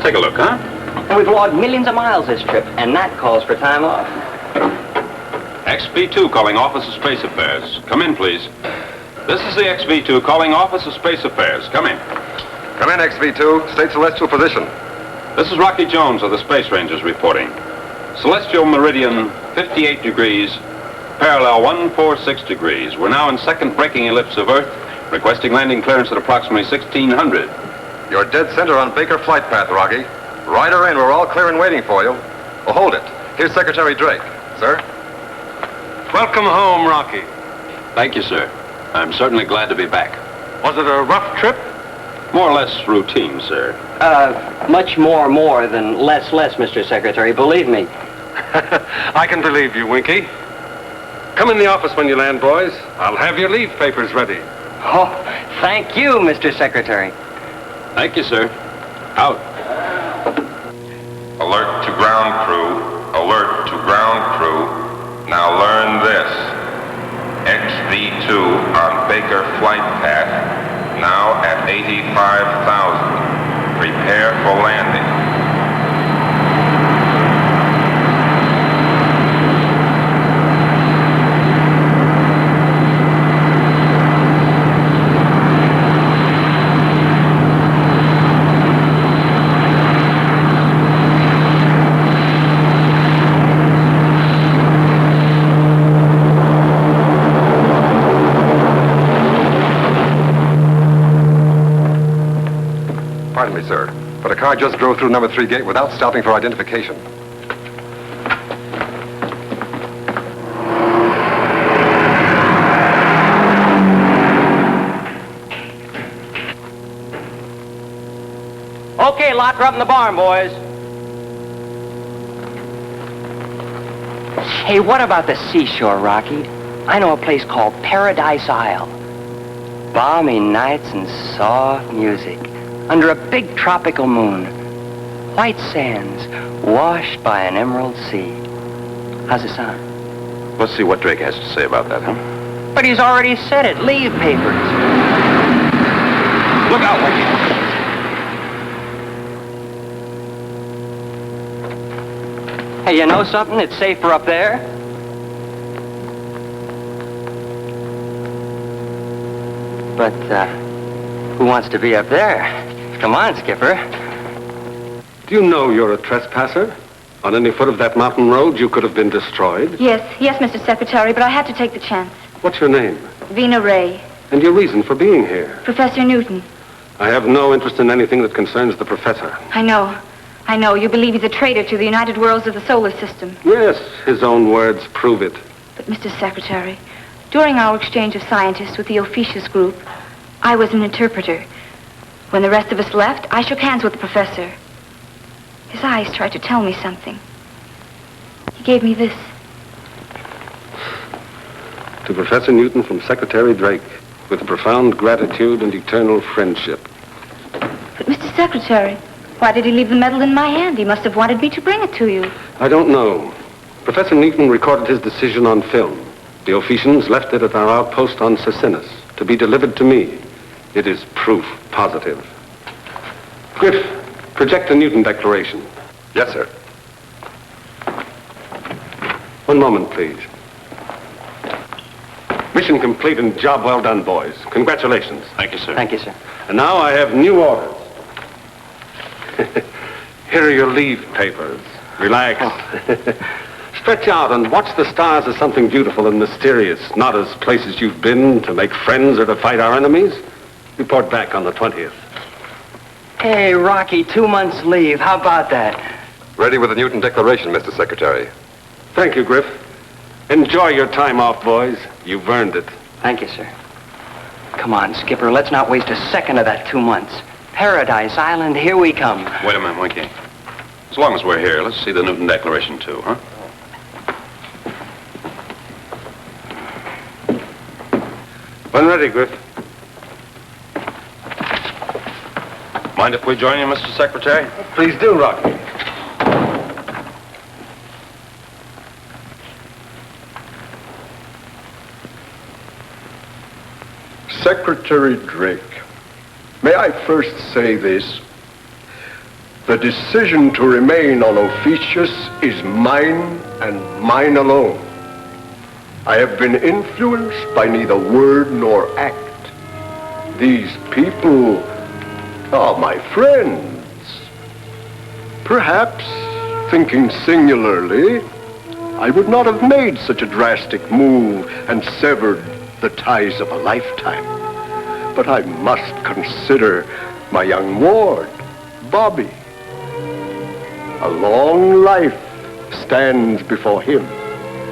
take a look, huh? And we've logged millions of miles this trip, and that calls for time off. XB2 calling Office of Space Affairs. Come in, please. This is the XB2 calling Office of Space Affairs. Come in. Come in, XV2. State celestial position. This is Rocky Jones of the Space Rangers reporting. Celestial meridian 58 degrees, parallel 146 degrees. We're now in second braking ellipse of Earth, requesting landing clearance at approximately 1600. You're dead center on Baker flight path, Rocky. Ride her in. We're all clear and waiting for you. Oh, hold it. Here's Secretary Drake. Sir? Welcome home, Rocky. Thank you, sir. I'm certainly glad to be back. Was it a rough trip? More or less routine, sir. Much more than less, Mr. Secretary, believe me. I can believe you, Winky. Come in the office when you land, boys. I'll have your leave papers ready. Oh, thank you, Mr. Secretary. Thank you, sir. Out. Alert to ground crew. Alert to ground crew. Now learn this. XV2 on Baker flight path. Now at 85,000. Prepare for landing. Pardon me, sir, but a car just drove through number 3 gate without stopping for identification. Okay, lock her up in the barn, boys. Hey, what about the seashore, Rocky? I know a place called Paradise Isle. Balmy nights and soft music. Under a big tropical moon. White sands washed by an emerald sea. How's it sound? Let's see what Drake has to say about that, huh? But he's already said it. Leave papers. Look out, Winky. Hey, you know something? It's safer up there. But, who wants to be up there? Come on, Skipper. Do you know you're a trespasser? On any foot of that mountain road, you could have been destroyed. Yes, Mr. Secretary, but I had to take the chance. What's your name? Vina Ray. And your reason for being here? Professor Newton. I have no interest in anything that concerns the professor. I know. You believe he's a traitor to the United Worlds of the solar system. Yes, his own words prove it. But, Mr. Secretary, during our exchange of scientists with the Officious group, I was an interpreter. When the rest of us left, I shook hands with the professor. His eyes tried to tell me something. He gave me this. To Professor Newton from Secretary Drake, with profound gratitude and eternal friendship. But, Mr. Secretary, why did he leave the medal in my hand? He must have wanted me to bring it to you. I don't know. Professor Newton recorded his decision on film. The Ophicians left it at our outpost on Cecinus to be delivered to me. It is proof positive. Griff, project the Newton Declaration. Yes, sir. One moment, please. Mission complete and job well done, boys. Congratulations. Thank you, sir. Thank you, sir. And now I have new orders. Here are your leave papers. Relax. Stretch out and watch the stars as something beautiful and mysterious, not as places you've been to make friends or to fight our enemies. Report back on the 20th. Hey, Rocky, 2 months leave. How about that? Ready with the Newton Declaration, Mr. Secretary. Thank you, Griff. Enjoy your time off, boys. You've earned it. Thank you, sir. Come on, Skipper. Let's not waste a second of that 2 months. Paradise Island, here we come. Wait a minute, Winky. As long as we're here, let's see the Newton Declaration, too, huh? When ready, Griff. Mind if we join you, Mr. Secretary? Please do, Rocky. Secretary Drake, may I first say this? The decision to remain on Ophiuchus is mine and mine alone. I have been influenced by neither word nor act. These people are my friends. Perhaps, thinking singularly, I would not have made such a drastic move and severed the ties of a lifetime. But I must consider my young ward, Bobby. A long life stands before him,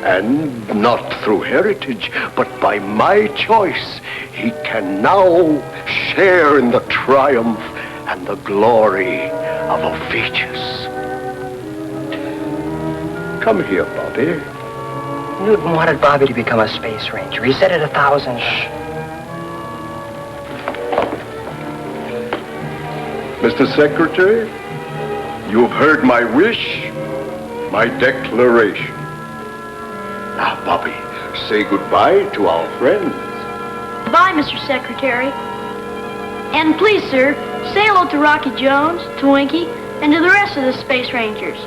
and not through heritage, but by my choice, he can now share in the triumph and the glory of Ophiuchus. Come here, Bobby. Newton wanted Bobby to become a space ranger. He said it 1,000. Mr. Secretary, you have heard my wish, my declaration. Now, Bobby, say goodbye to our friends. Bye, Mr. Secretary. And please, sir, say hello to Rocky Jones, to Winky, and to the rest of the Space Rangers.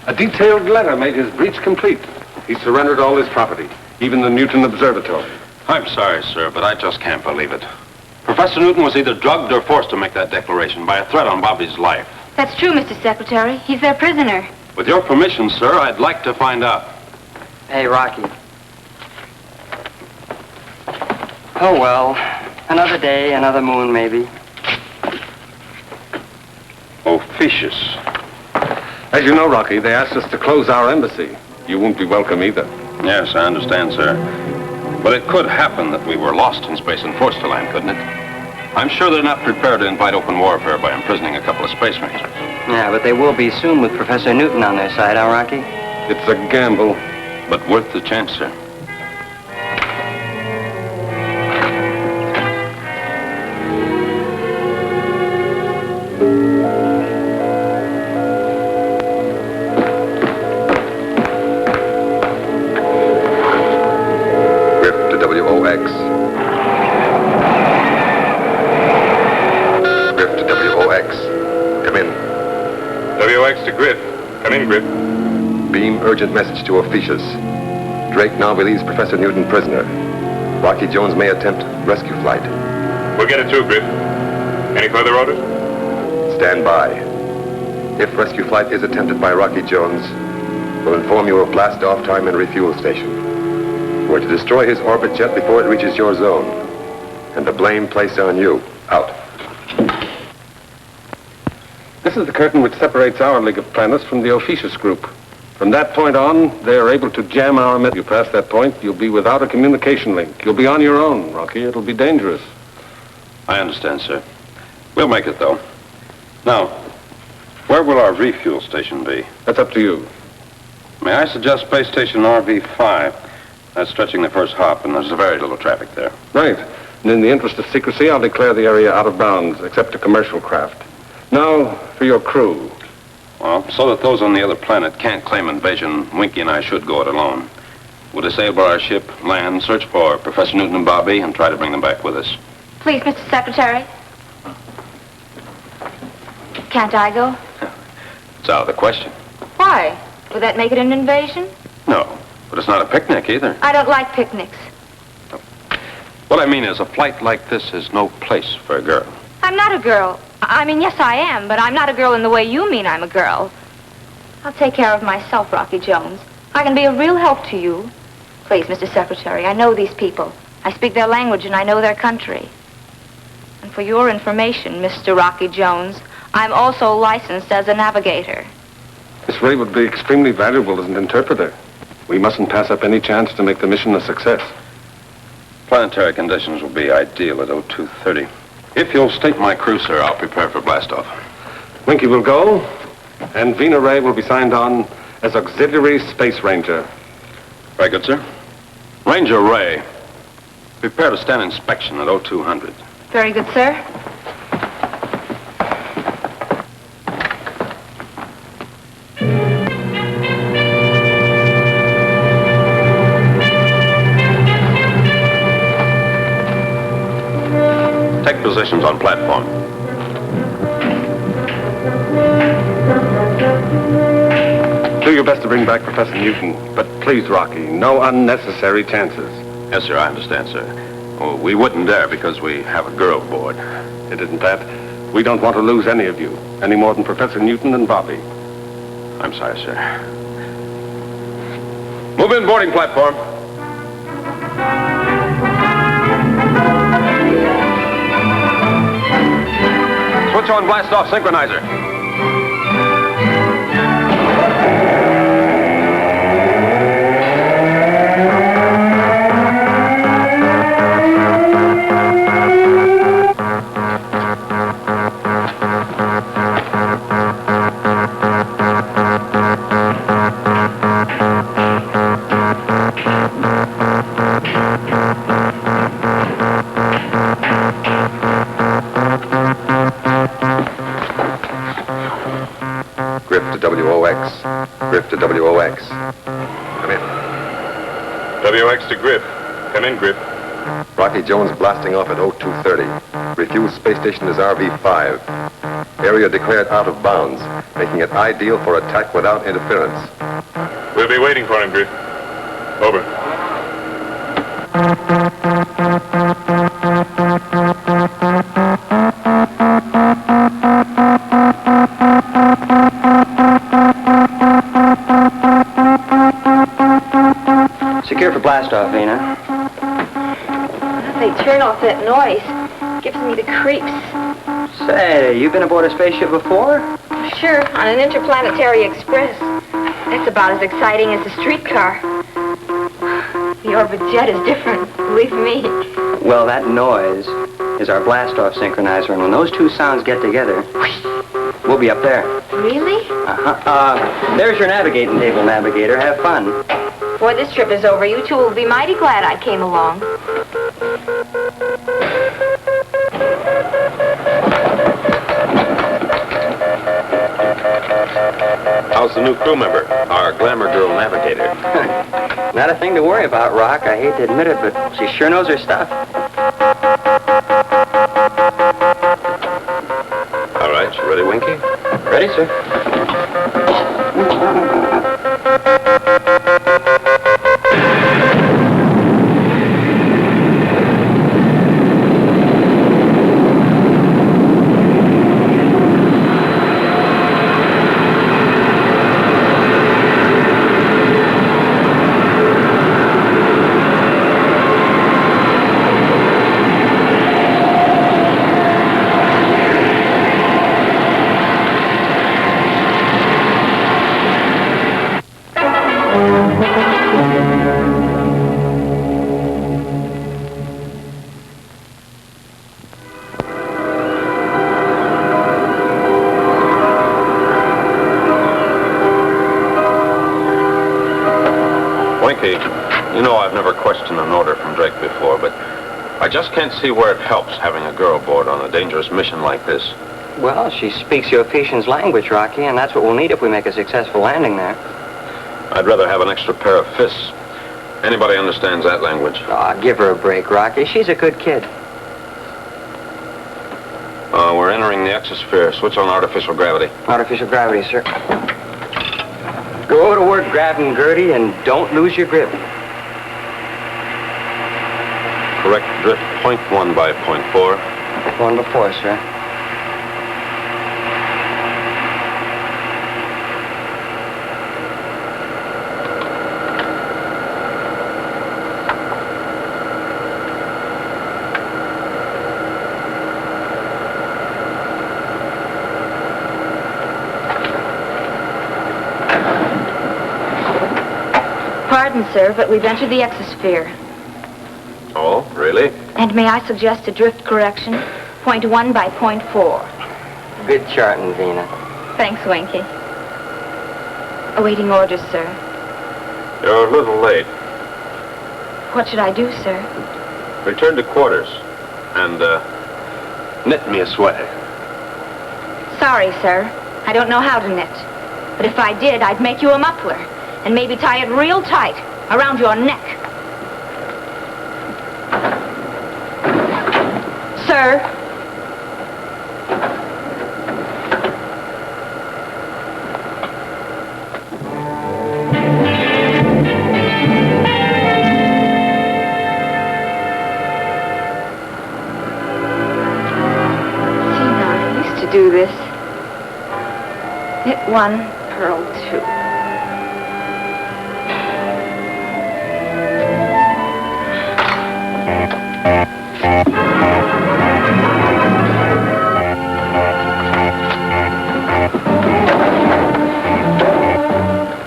A detailed letter made his breach complete. He surrendered all his property, even the Newton Observatory. I'm sorry, sir, but I just can't believe it. Professor Newton was either drugged or forced to make that declaration by a threat on Bobby's life. That's true, Mr. Secretary. He's their prisoner. With your permission, sir, I'd like to find out. Hey, Rocky. Oh, well. Another day, another moon, maybe. Ophiuchus. As you know, Rocky, they asked us to close our embassy. You won't be welcome either. Yes, I understand, sir. But it could happen that we were lost in space and forced to land, couldn't it? I'm sure they're not prepared to invite open warfare by imprisoning a couple of space rangers. Yeah, but they will be soon with Professor Newton on their side, huh, Rocky? It's a gamble. But worth the chance, sir. Urgent message to Ophiuchus. Drake now believes Professor Newton prisoner. Rocky Jones may attempt rescue flight. We'll get it through, Griff. Any further orders? Stand by. If rescue flight is attempted by Rocky Jones, we'll inform you of blast-off time and refuel station. We're to destroy his orbit jet before it reaches your zone. And the blame placed on you. Out. This is the curtain which separates our League of Planets from the Ophiuchus group. From that point on, they are able to jam our message. You pass that point, you'll be without a communication link. You'll be on your own, Rocky. It'll be dangerous. I understand, sir. We'll make it, though. Now, where will our refuel station be? That's up to you. May I suggest space station RV-5? That's stretching the first hop, and there's very little traffic there. Right. And in the interest of secrecy, I'll declare the area out of bounds, except to commercial craft. Now, for your crew. Well, so that those on the other planet can't claim invasion, Winky and I should go it alone. We'll disable our ship, land, search for Professor Newton and Bobby, and try to bring them back with us. Please, Mr. Secretary. Can't I go? It's out of the question. Why? Would that make it an invasion? No, but it's not a picnic either. I don't like picnics. What I mean is, a flight like this is no place for a girl. I'm not a girl. I mean, yes, I am, but I'm not a girl in the way you mean I'm a girl. I'll take care of myself, Rocky Jones. I can be a real help to you. Please, Mr. Secretary, I know these people. I speak their language and I know their country. And for your information, Mr. Rocky Jones, I'm also licensed as a navigator. Miss Ray would be extremely valuable as an interpreter. We mustn't pass up any chance to make the mission a success. Planetary conditions will be ideal at 0230. If you'll state my crew, sir, I'll prepare for blastoff. Winky will go, and Vina Ray will be signed on as Auxiliary Space Ranger. Very good, sir. Ranger Ray, prepare to stand inspection at 0200. Very good, sir. Take positions on platform. Do your best to bring back Professor Newton. But please, Rocky, no unnecessary chances. Yes, sir, I understand, sir. Well, we wouldn't dare because we have a girl aboard. It isn't that. We don't want to lose any of you, any more than Professor Newton and Bobby. I'm sorry, sir. Move in boarding platform. Switch on blast-off synchronizer. Grip to WOX. Grip to WOX. Come in. WX to Grip. Come in, Grip. Rocky Jones blasting off at 0230. Refuel space station is RV-5. Area declared out of bounds, making it ideal for attack without interference. We'll be waiting for him, Grip. Over. Secure for blast-off, Vina. They turn off that noise. Gives me the creeps. Say, you been aboard a spaceship before? Sure, on an interplanetary express. That's about as exciting as a streetcar. The orbit jet is different, believe me. Well, that noise is our blast-off synchronizer, and when those two sounds get together, we'll be up there. Really? There's your navigating table, navigator. Have fun. Before this trip is over, you two will be mighty glad I came along. How's the new crew member, our glamour girl navigator? Not a thing to worry about, Rock. I hate to admit it, but she sure knows her stuff. All right, you ready, Winky? Ready, sir? Winky, you know I've never questioned an order from Drake before, but I just can't see where it helps having a girl aboard on a dangerous mission like this. Well, she speaks the Ophiuchian's language, Rocky, and that's what we'll need if we make a successful landing there. I'd rather have an extra pair of fists. Anybody understands that language? Aw, give her a break, Rocky. She's a good kid. We're entering the exosphere. Switch on artificial gravity. Artificial gravity, sir. Go to work grabbing Gertie and don't lose your grip. Correct drift 0.1 by 0.4. One before, sir. Pardon, sir, but we've entered the exosphere. Oh, really? And may I suggest a drift correction? 0.1 by 0.4. Good charting, Vina. Thanks, Winky. Awaiting orders, sir. You're a little late. What should I do, sir? Return to quarters and, knit me a sweater. Sorry, sir. I don't know how to knit. But if I did, I'd make you a muffler and maybe tie it real tight around your neck. Sir? do this. Knit 1, purl 2.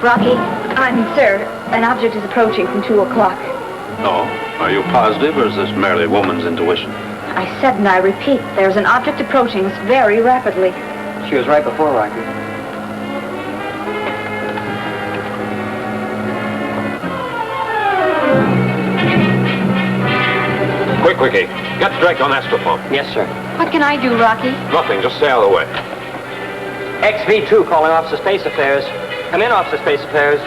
Rocky, sir, an object is approaching from 2 o'clock. Oh, are you positive, or is this merely woman's intuition? I said and I repeat, there's an object approaching us very rapidly. She was right before Rocky. Quick, Wiki. Get direct on astropump. Yes, sir. What can I do, Rocky? Nothing, just stay out of the way. XV2 calling Office of Space Affairs. Come in, Office of Space Affairs.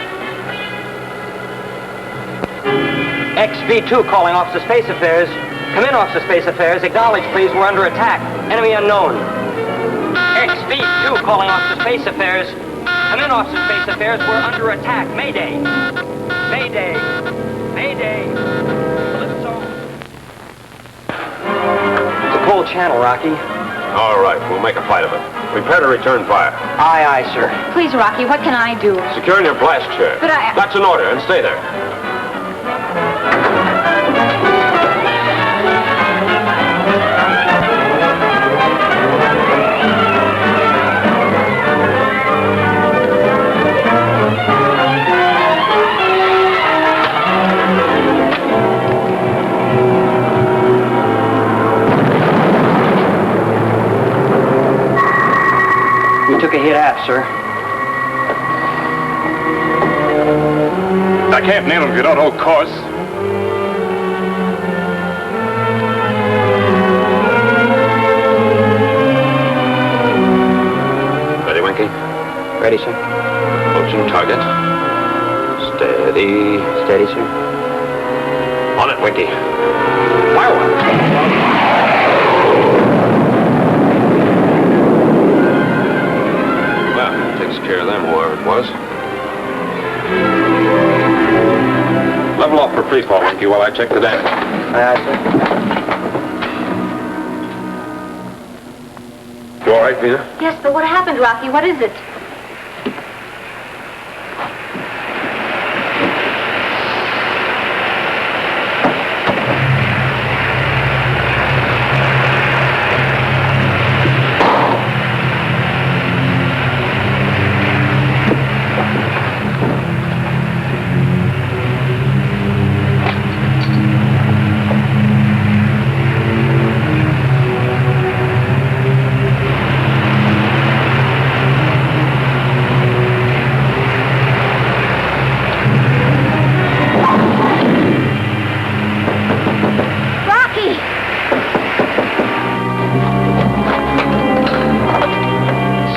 XV2 calling Office of Space Affairs. Come in, Office of Space Affairs. Acknowledge, please. We're under attack. Enemy unknown. XV2 calling Office of Space Affairs. Come in, Office of Space Affairs. We're under attack. Mayday. Mayday. Mayday. Calypso. It's a cold channel, Rocky. All right, we'll make a fight of it. Prepare to return fire. Aye, aye, sir. Please, Rocky, what can I do? Secure in your blast chair. But I... That's an order, and stay there. Took a hit aft, sir. I can't nail him if you don't hold course. Ready, Winky? Ready, sir. Approaching target. Steady. Steady, sir. On it, Winky. Fire one. Takes care of them, whoever it was. Level off for free fall, Winky, while I check the damage. Aye, aye, sir. You all right, Vina? Yes, but what happened, Rocky? What is it?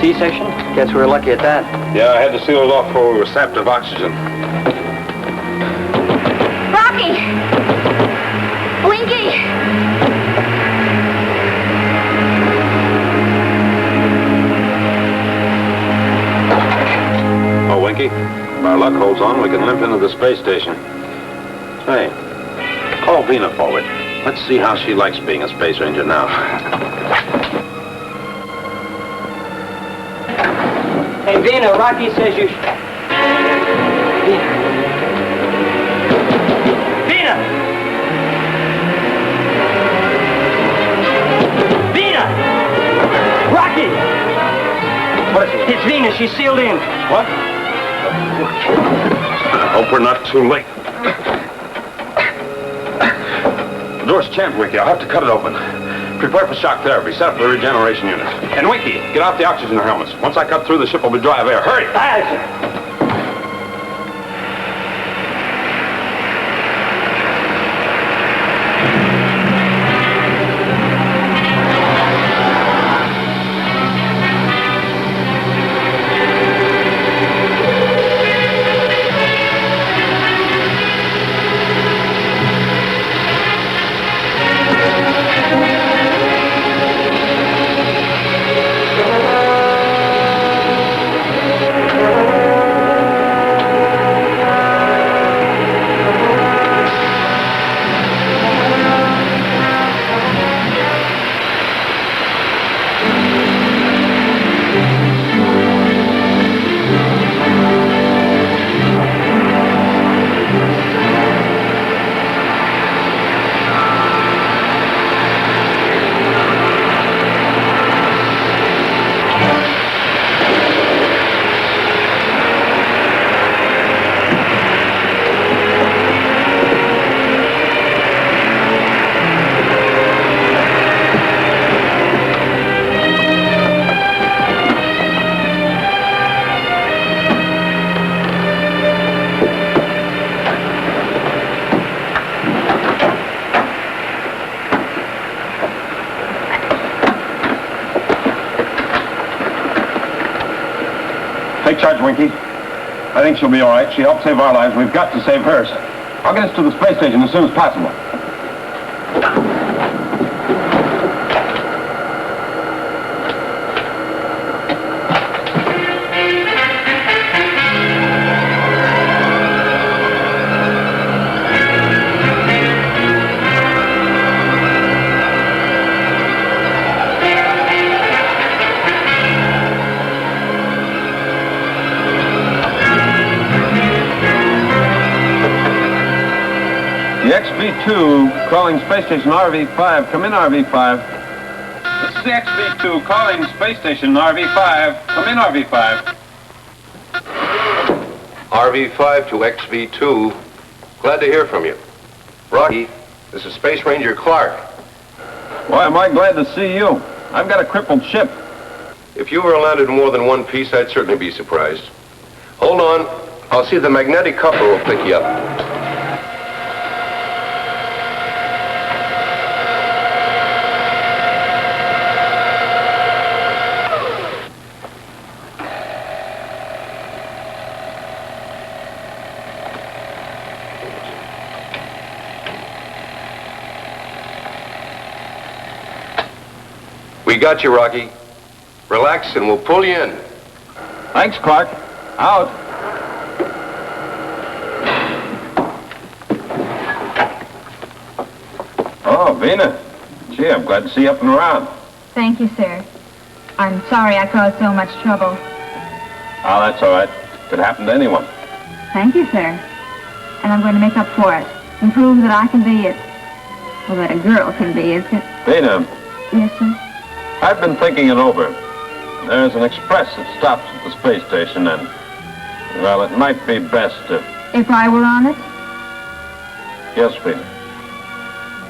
C-section? Guess we were lucky at that. Yeah, I had to seal it off before we were sapped of oxygen. Rocky! Winky! Oh, Winky, if our luck holds on, we can limp into the space station. Say, call Vina forward. Let's see how she likes being a space ranger now. Hey, Vina, Rocky says you... Vina! Vina! Rocky! What is it? It's Vina. She's sealed in. What? I hope we're not too late. The door's jammed, Winky. I'll have to cut it open. Prepare for shock therapy. Set up the regeneration unit. And Winky, get out the oxygen helmets. Once I cut through, the ship will be dry of air. Hurry! Aye, aye, sir. Take charge, Winky. I think she'll be all right. She helped save our lives. We've got to save hers. I'll get us to the space station as soon as possible. The XB-2 calling space station RV-5. Come in, RV-5. This is the XB-2 calling space station RV-5. Come in, RV-5. RV-5 to XV-2. Glad to hear from you. Rocky, this is Space Ranger Clark. Why am I glad to see you? I've got a crippled ship. If you were landed in more than one piece, I'd certainly be surprised. Hold on. I'll see if the magnetic coupler will pick you up. We got you, Rocky. Relax and we'll pull you in. Thanks, Clark. Out. Oh, Vina. Gee, I'm glad to see you up and around. Thank you, sir. I'm sorry I caused so much trouble. Oh, that's all right. Could happen to anyone. Thank you, sir. And I'm going to make up for it and prove that I can be it. Well, that a girl can be, is it? Vina, Yes, sir. I've been thinking it over. There's an express that stops at the space station and, well, it might be best If I were on it? Yes, Vina.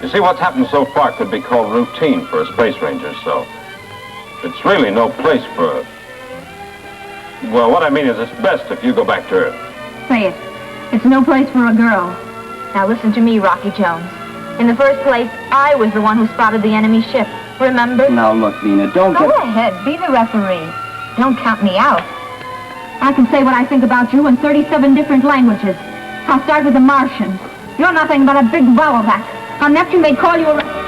You see, what's happened so far could be called routine for a space ranger, so it's really no place for a... Well, what I mean is it's best if you go back to Earth. Say it. It's no place for a girl. Now listen to me, Rocky Jones. In the first place, I was the one who spotted the enemy ship. Remember? Now, look, Vina, don't Go get... ahead, be the referee. Don't count me out. I can say what I think about you in 37 different languages. I'll start with the Martian. You're nothing but a big volleyback. On Neptune, they call you a...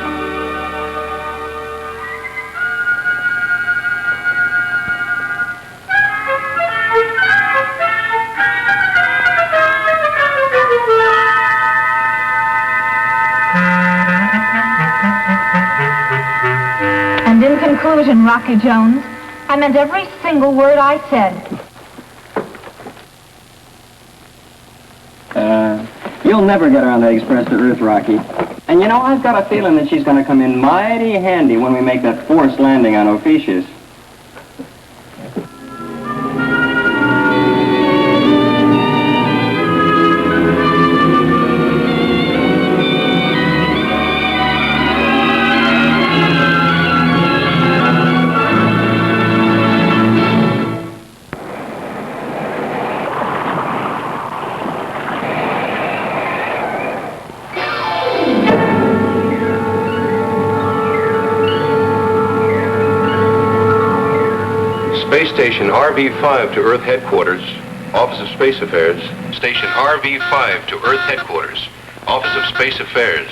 And in conclusion, Rocky Jones, I meant every single word I said. You'll never get her on the express to Earth, Rocky. And you know, I've got a feeling that she's going to come in mighty handy when we make that forced landing on Ophiuchus. Space Station RV-5 to Earth Headquarters, Office of Space Affairs. Station RV-5 to Earth Headquarters, Office of Space Affairs.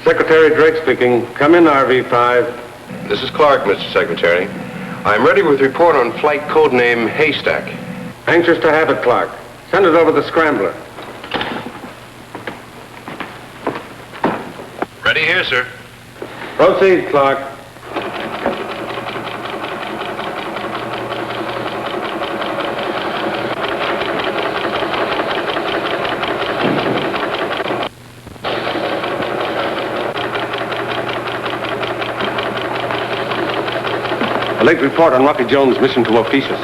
Secretary Drake speaking. Come in, RV-5. This is Clark, Mr. Secretary. I'm ready with report on flight code name Haystack. Anxious to have it, Clark. Send it over the scrambler. Ready here, sir. Proceed, Clark. A late report on Rocky Jones' mission to Ophiuchus.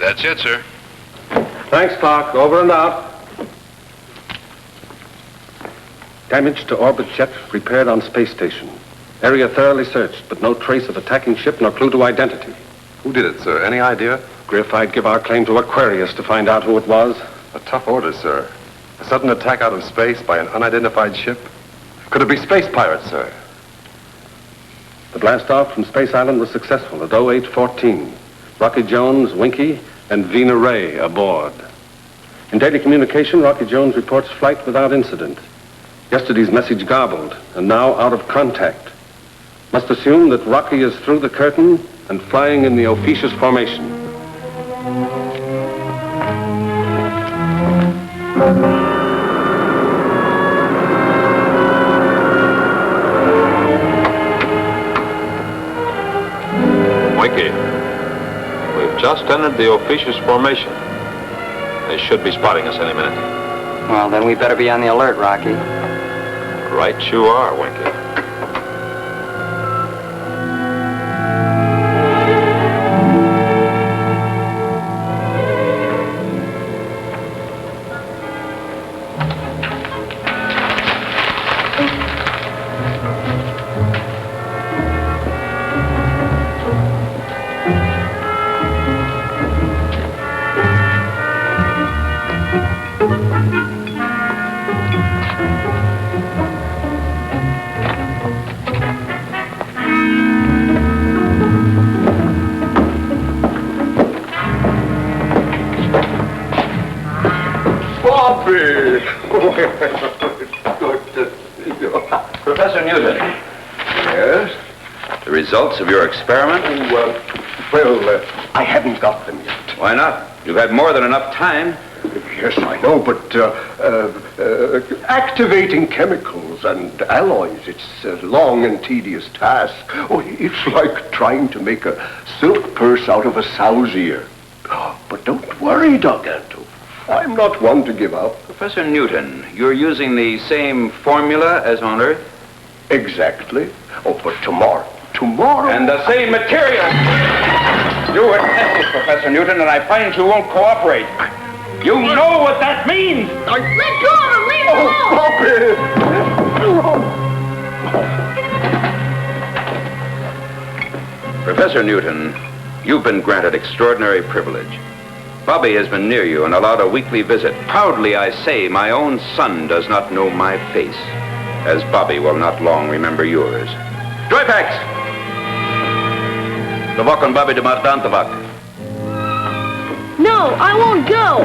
That's it, sir. Thanks, Clark. Over and out. Damage to orbit jet repaired on space station. Area thoroughly searched, but no trace of attacking ship nor clue to identity. Who did it, sir? Any idea? Griff, I'd give our claim to Aquarius to find out who it was. A tough order, sir. A sudden attack out of space by an unidentified ship? Could it be space pirates, sir? The blast-off from Space Island was successful at 0814. Rocky Jones, Winky, and Vina Ray aboard. In daily communication, Rocky Jones reports flight without incident. Yesterday's message garbled, and now out of contact. Must assume that Rocky is through the curtain and flying in the officious formation. Winky, we've just entered the officious formation. They should be spotting us any minute. Well, then we better be on the alert, Rocky. Right you are, Winky. Professor Newton. Yes? The results of your experiment? I haven't got them yet. Why not? You've had more than enough time. Yes, I know, but activating chemicals and alloys, it's a long and tedious task. Oh, it's like trying to make a silk purse out of a sow's ear. But don't worry, Gargantua. I'm not one to give up. Professor Newton, you're using the same formula as on Earth? Exactly. Oh, but tomorrow. And the same material. You were tested, Professor Newton, and I find you won't cooperate. You know what that means! Let go of him! Leave him alone! Stop it! Professor Newton, you've been granted extraordinary privilege. Bobby has been near you and allowed a weekly visit. Proudly I say my own son does not know my face, as Bobby will not long remember yours. Joypax! Tabak and Bobby de Mardan Tabak. No, I won't go!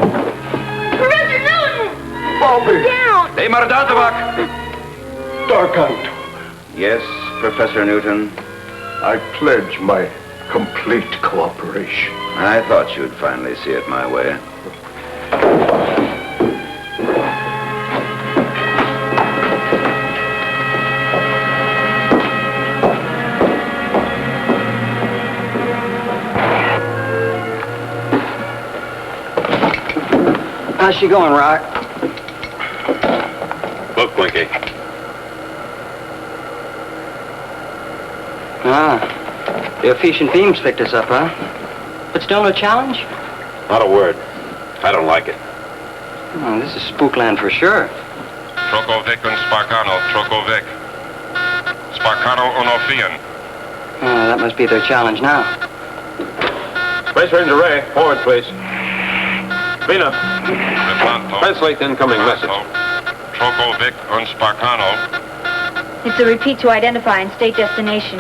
Professor Newton! Bobby! Down! De Mardan Tabak! Gargantua, Yes, Professor Newton. I pledge my complete cooperation. I thought you'd finally see it my way. How's she going, Rock? Look, Winky. The Ephesian beams picked us up, huh? But still no challenge? Not a word. I don't like it. Oh, this is Spookland for sure. Trokovic and Sparkano, Trokovic. Sparkano Onofian. That must be their challenge now. Space Ranger Ray, forward, please. Vina, Replanto. translate the incoming message. Trokovic and Sparkano. It's a repeat to identify and state destination.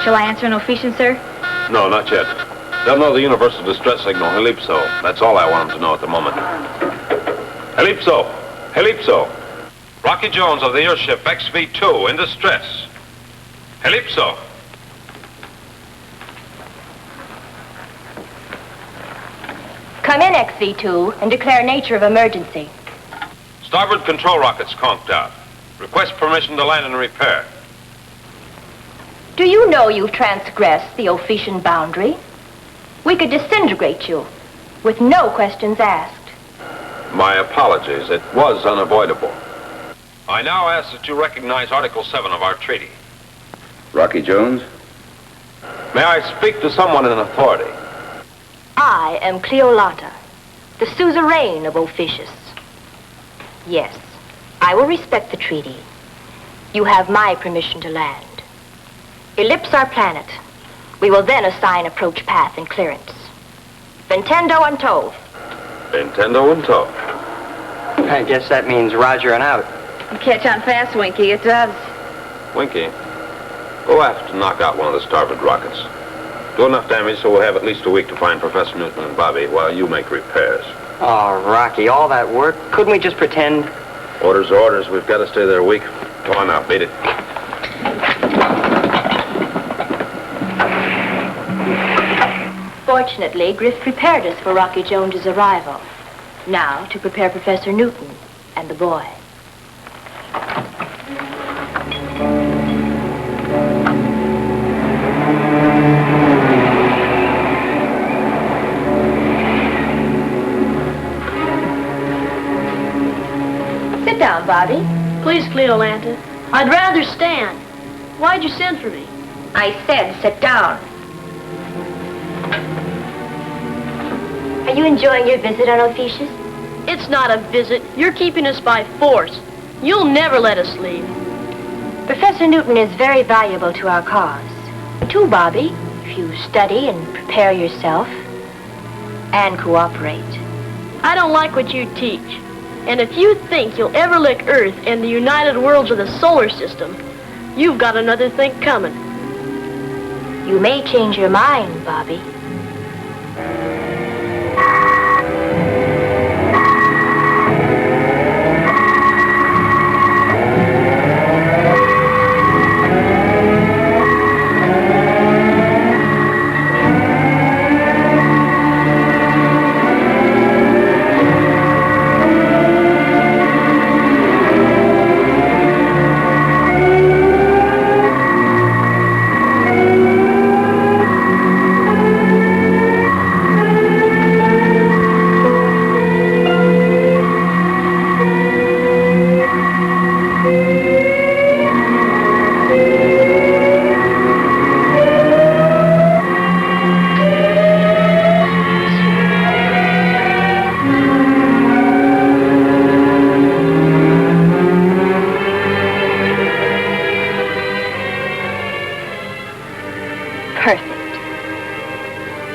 Shall I answer an official, sir? No, not yet. They'll know the universal distress signal, Helipso. That's all I want them to know at the moment. Helipso! Helipso! Rocky Jones of the airship XV-2 in distress. Helipso! Come in, XV-2, and declare nature of emergency. Starboard control rockets conked out. Request permission to land and repair. Do you know you've transgressed the Ophesian boundary? We could disintegrate you with no questions asked. My apologies. It was unavoidable. I now ask that you recognize Article 7 of our treaty. Rocky Jones? May I speak to someone in authority? I am Cleolata, the suzerain of Ophisius. Yes, I will respect the treaty. You have my permission to land. Ellipse our planet. We will then assign approach path and clearance. Ventendo and tow. Nintendo and tow. I guess that means Roger and out. You catch on fast, Winky. It does. Winky, go aft to knock out one of the starboard rockets. Do enough damage so we'll have at least a week to find Professor Newton and Bobby while you make repairs. Oh, Rocky, all that work. Couldn't we just pretend? Orders are orders. We've got to stay there a week. Come on now, beat it. Fortunately, Griff prepared us for Rocky Jones's arrival. Now, to prepare Professor Newton and the boy. Sit down, Bobby. Please, Cleolanta. I'd rather stand. Why'd you send for me? I said sit down. Are you enjoying your visit on Ophiuchus? It's not a visit. You're keeping us by force. You'll never let us leave. Professor Newton is very valuable to our cause. Too, Bobby, if you study and prepare yourself and cooperate. I don't like what you teach. And if you think you'll ever lick Earth and the United Worlds of the solar system, you've got another think coming. You may change your mind, Bobby.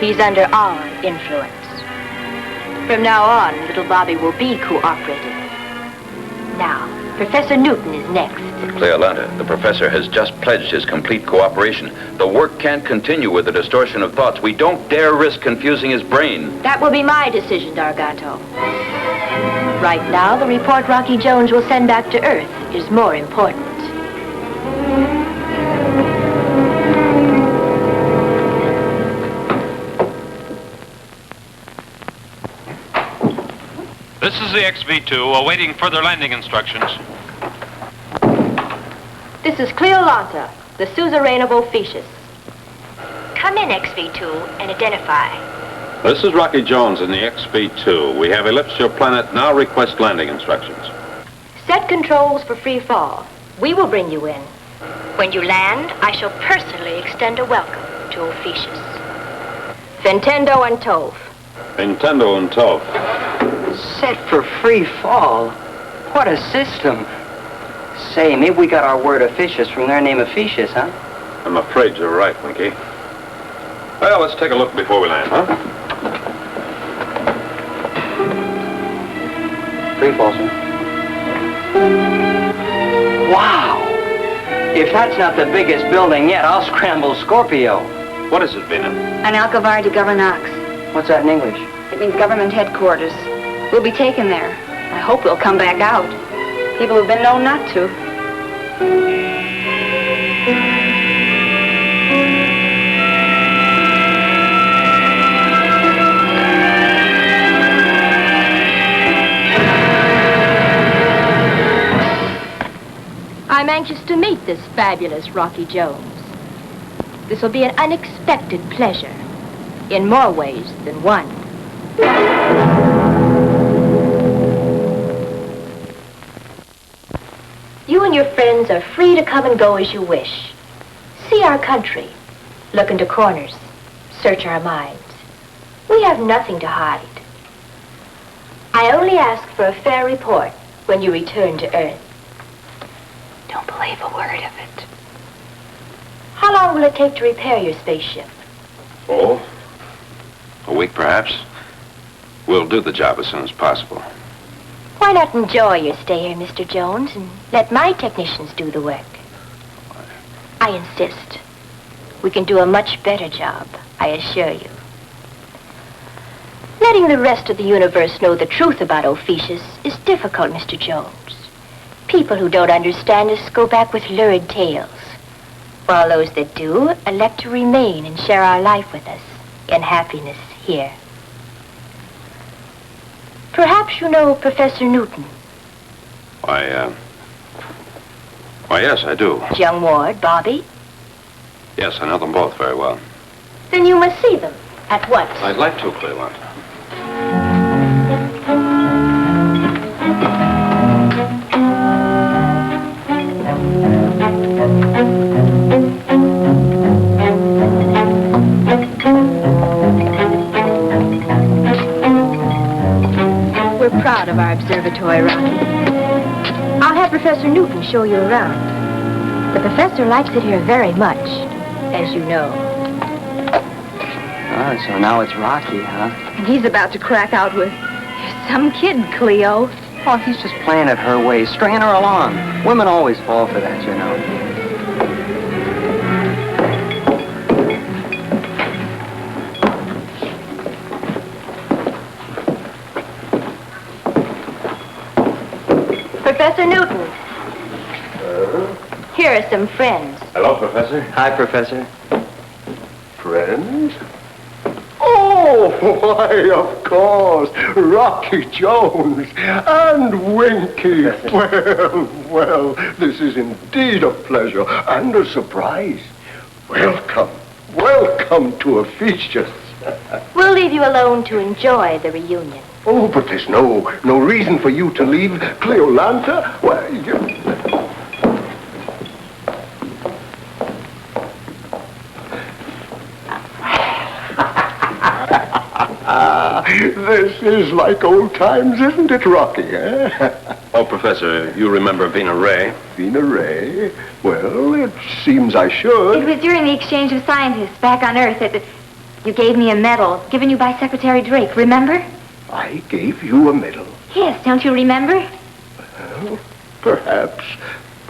He's under our influence. From now on, little Bobby will be cooperative. Now, Professor Newton is next. Cleolanta, the professor has just pledged his complete cooperation. The work can't continue with the distortion of thoughts. We don't dare risk confusing his brain. That will be my decision, Dargato. Right now, the report Rocky Jones will send back to Earth is more important. This is the XV-2 awaiting further landing instructions. This is Cleolanta, the suzerain of Ophiuchus. Come in, XV-2, and identify. This is Rocky Jones in the XV-2. We have ellipsed your planet. Now request landing instructions. Set controls for free fall. We will bring you in. When you land, I shall personally extend a welcome to Ophiuchus. Fentendo and Tove. Nintendo and Tove. Set for free fall? What a system. Say, maybe we got our word Ophiuchus from their name Ophiuchus, huh? I'm afraid you're right, Winky. Well, let's take a look before we land, huh? Free fall, sir. Wow! If that's not the biggest building yet, I'll scramble Scorpio. What is it, Vina? An Alcavar de Governax. What's that in English? It means government headquarters. We'll be taken there. I hope we'll come back out. People have been known not to. I'm anxious to meet this fabulous Rocky Jones. This will be an unexpected pleasure, in more ways than one. You and your friends are free to come and go as you wish. See our country, look into corners, search our minds. We have nothing to hide. I only ask for a fair report when you return to Earth. Don't believe a word of it. How long will it take to repair your spaceship? Oh, a week perhaps. We'll do the job as soon as possible. Why not enjoy your stay here, Mr. Jones, and let my technicians do the work? I insist. We can do a much better job, I assure you. Letting the rest of the universe know the truth about Ophiuchus is difficult, Mr. Jones. People who don't understand us go back with lurid tales, while those that do elect to remain and share our life with us in happiness here. Perhaps you know Professor Newton. Why, yes, I do. Young Ward, Bobby. Yes, I know them both very well. Then you must see them at once. I'd like to, Cleveland. We're proud of our observatory, Rocky. I'll have Professor Newton show you around. The professor likes it here very much, as you know. Ah, so now it's Rocky, huh? And he's about to crack out with some kid, Cleo. Oh, he's just playing it her way, stringing her along. Women always fall for that, you know. Professor Newton. Here are some friends. Hello, Professor. Hi, Professor. Friends? Oh, why, of course, Rocky Jones and Winky. Well, this is indeed a pleasure and a surprise. Welcome to Ophiuchus. We'll leave you alone to enjoy the reunion. Oh, but there's no reason for you to leave Cleolanta. Why, this is like old times, isn't it, Rocky, eh? Oh, Professor, you remember Vina Ray? Vina Ray? Well, it seems I should. It was during the exchange of scientists back on Earth that you gave me a medal given you by Secretary Drake, remember? I gave you a medal. Yes, don't you remember? Well, perhaps.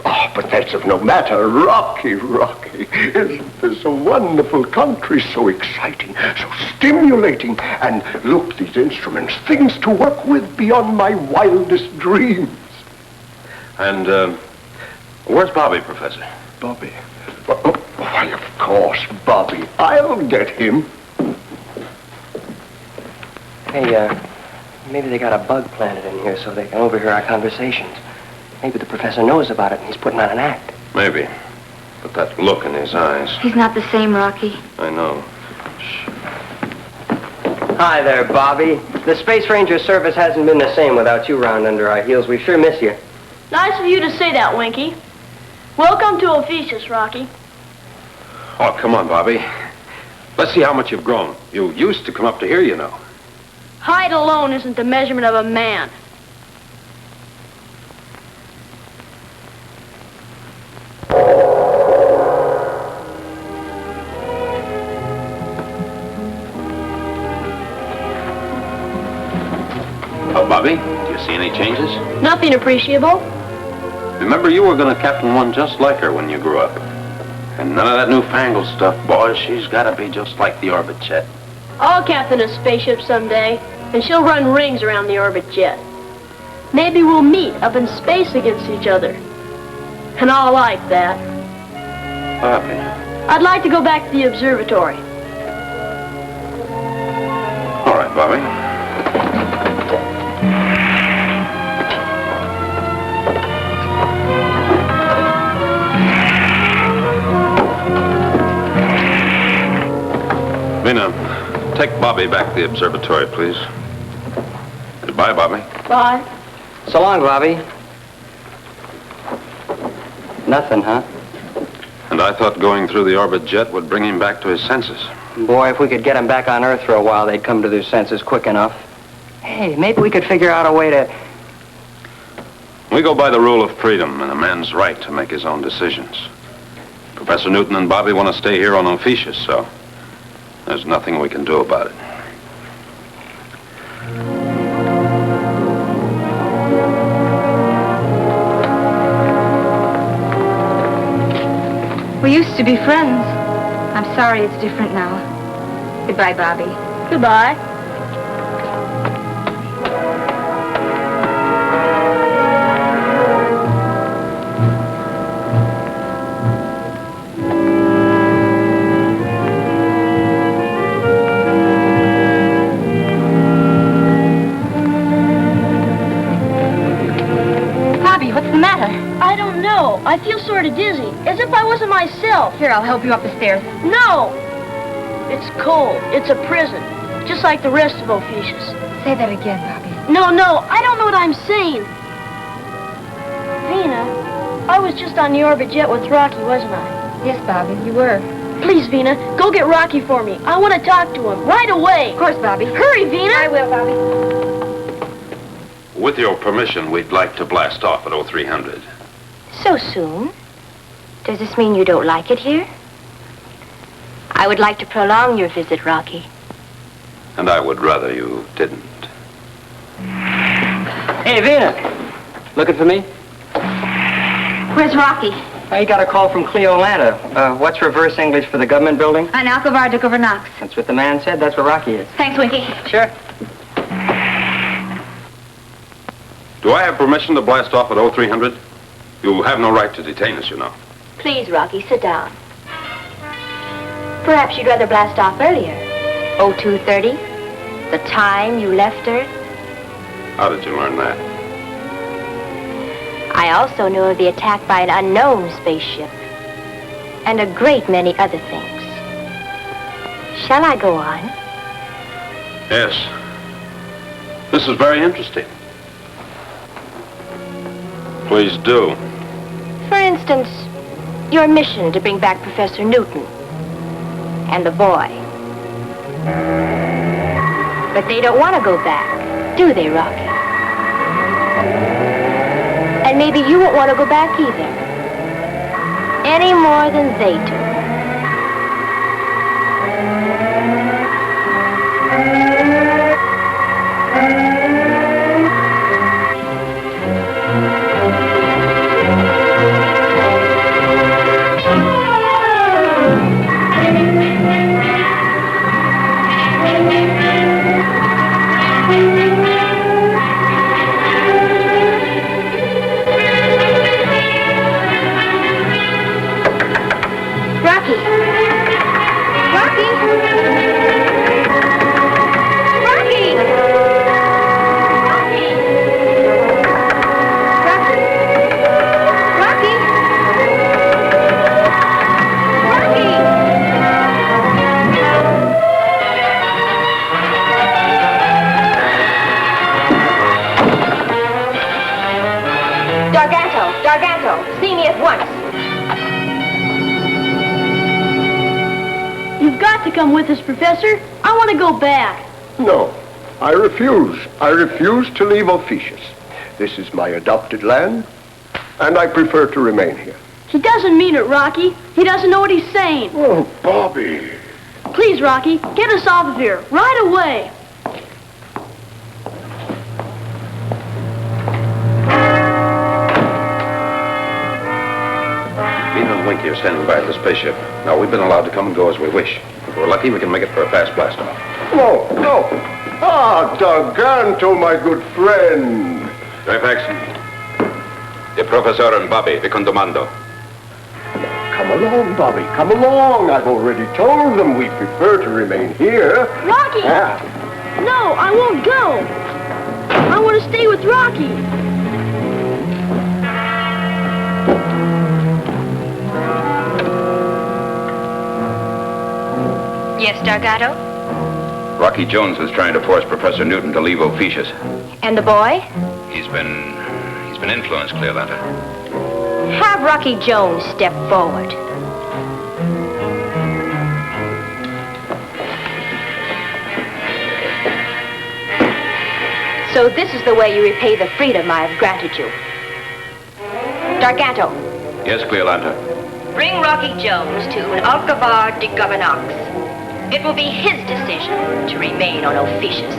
Oh, but that's of no matter. Rocky. Isn't this a wonderful country? So exciting, so stimulating. And look, these instruments, things to work with beyond my wildest dreams. And, where's Bobby, Professor? Bobby? Why, of course, Bobby. I'll get him. Hey, maybe they got a bug planted in here so they can overhear our conversations. Maybe the professor knows about it and he's putting on an act. Maybe. But that look in his eyes. He's not the same, Rocky. I know. Hi there, Bobby. The Space Ranger service hasn't been the same without you round under our heels. We sure miss you. Nice of you to say that, Winky. Welcome to Ophiuchus, Rocky. Oh, come on, Bobby. Let's see how much you've grown. You used to come up to here, you know. Height alone isn't the measurement of a man. Oh, Bobby, do you see any changes? Nothing appreciable. Remember, you were going to captain one just like her when you grew up. And none of that newfangled stuff, boys. She's got to be just like the orbit jet. I'll captain a spaceship someday, and she'll run rings around the orbit jet. Maybe we'll meet up in space against each other. And I'll like that. Bobby. I'd like to go back to the observatory. All right, Bobby. Vina, take Bobby back to the observatory, please. Goodbye, Bobby. Bye. So long, Bobby. Nothing, huh? And I thought going through the orbit jet would bring him back to his senses. Boy, if we could get them back on Earth for a while, they'd come to their senses quick enough. Hey, maybe we could figure out a way to... We go by the rule of freedom and a man's right to make his own decisions. Professor Newton and Bobby want to stay here on Ophiuchus, so there's nothing we can do about it. We used to be friends. I'm sorry it's different now. Goodbye, Bobby. Goodbye. Bobby, what's the matter? I don't know. I feel sort of dizzy, as if I wasn't myself. Here, I'll help you up the stairs. No! It's cold. It's a prison, just like the rest of Ophiuchus. Say that again, Bobby. No, I don't know what I'm saying. Vina, I was just on the orbit jet with Rocky, wasn't I? Yes, Bobby, you were. Please, Vina, go get Rocky for me. I want to talk to him right away. Of course, Bobby. Hurry, Vina. I will, Bobby. With your permission, we'd like to blast off at 0300. So soon? Does this mean you don't like it here? I would like to prolong your visit, Rocky. And I would rather you didn't. Hey, Vina. Looking for me? Where's Rocky? I got a call from Cleolanta. What's reverse English for the government building? On Alcovar de Governox. That's what the man said. That's where Rocky is. Thanks, Winky. Sure. Do I have permission to blast off at 0300? You have no right to detain us, you know. Please, Rocky, sit down. Perhaps you'd rather blast off earlier. 0230? The time you left Earth? How did you learn that? I also know of the attack by an unknown spaceship. And a great many other things. Shall I go on? Yes. This is very interesting. Please do. For instance, your mission to bring back Professor Newton and the boy. But they don't want to go back, do they, Rocky? And maybe you won't want to go back either. Any more than they do. See me at once. You've got to come with us, Professor. I want to go back. No, I refuse. I refuse to leave Ophiuchus. This is my adopted land, and I prefer to remain here. He doesn't mean it, Rocky. He doesn't know what he's saying. Oh, Bobby. Please, Rocky, get us off of here right away. Vina and Winky are standing by at the spaceship. Now, we've been allowed to come and go as we wish. If we're lucky, we can make it for a fast blast-off. No, no. Ah, Garganto, my good friend. Fairfax. The Professor and Bobby, the Condomando. Come along, Bobby. Come along. I've already told them we prefer to remain here. Rocky! Yeah. No, I won't go. I want to stay with Rocky. Yes, Dargato? Rocky Jones is trying to force Professor Newton to leave Ophiuchus. And the boy? He's been influenced, Cleolanta. Have Rocky Jones step forward. So this is the way you repay the freedom I have granted you. Dargato, Yes, Cleolanta. bring Rocky Jones to an Alcavar de Governox. It will be his decision to remain on Ophiuchus.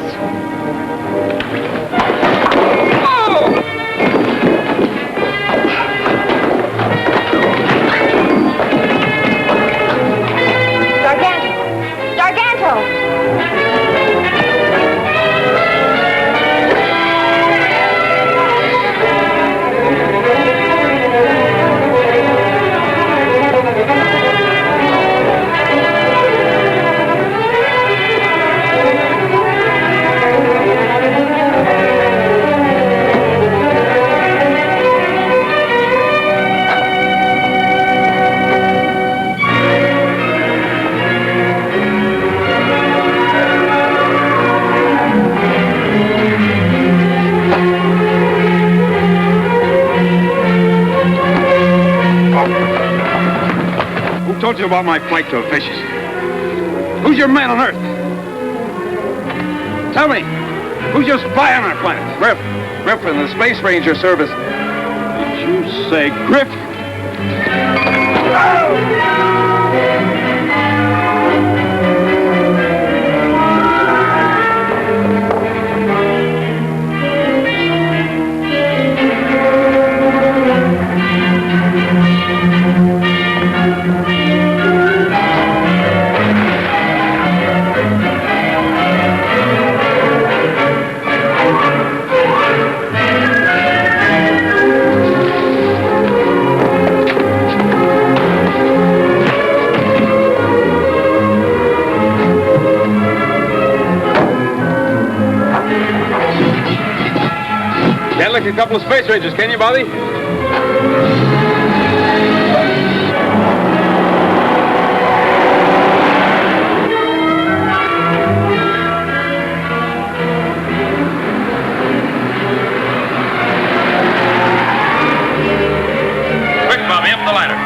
told you about my flight to Officious? Who's your man on Earth? Tell me, who's your spy on our planet? Griff in the Space Ranger service. Did you say Griff? Can't lick a couple of Space Rangers, can you, Bobby? Quick, Bobby, up the ladder.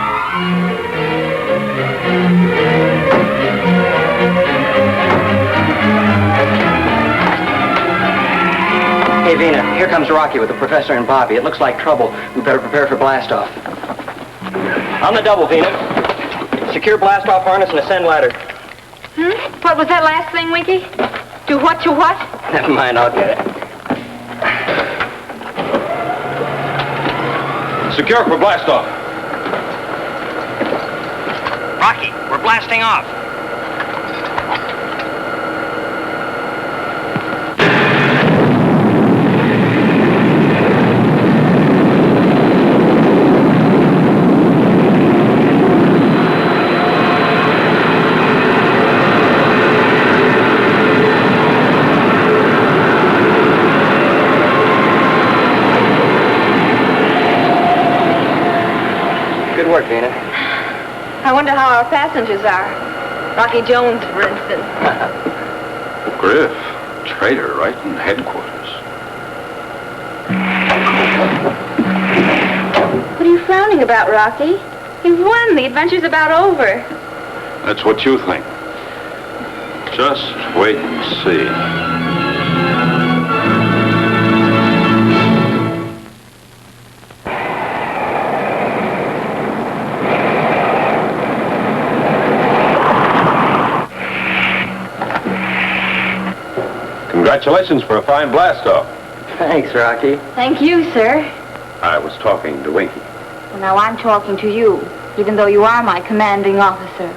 Hey, Vina, here comes Rocky with the professor and Bobby. It looks like trouble. We better prepare for blastoff. On the double, Vina. Secure blastoff harness and ascend ladder. What was that last thing, Winky? Do what to what? Never mind, I'll get it. Secure for blastoff. Rocky, we're blasting off. Good work, Vina. I wonder how our passengers are. Rocky Jones, for instance. Griff, traitor right in headquarters. What are you frowning about, Rocky? You've won. The adventure's about over. That's what you think. Just wait and see. Congratulations for a fine blast-off. Thanks, Rocky. Thank you, sir. I was talking to Winky. Well, now I'm talking to you, even though you are my commanding officer.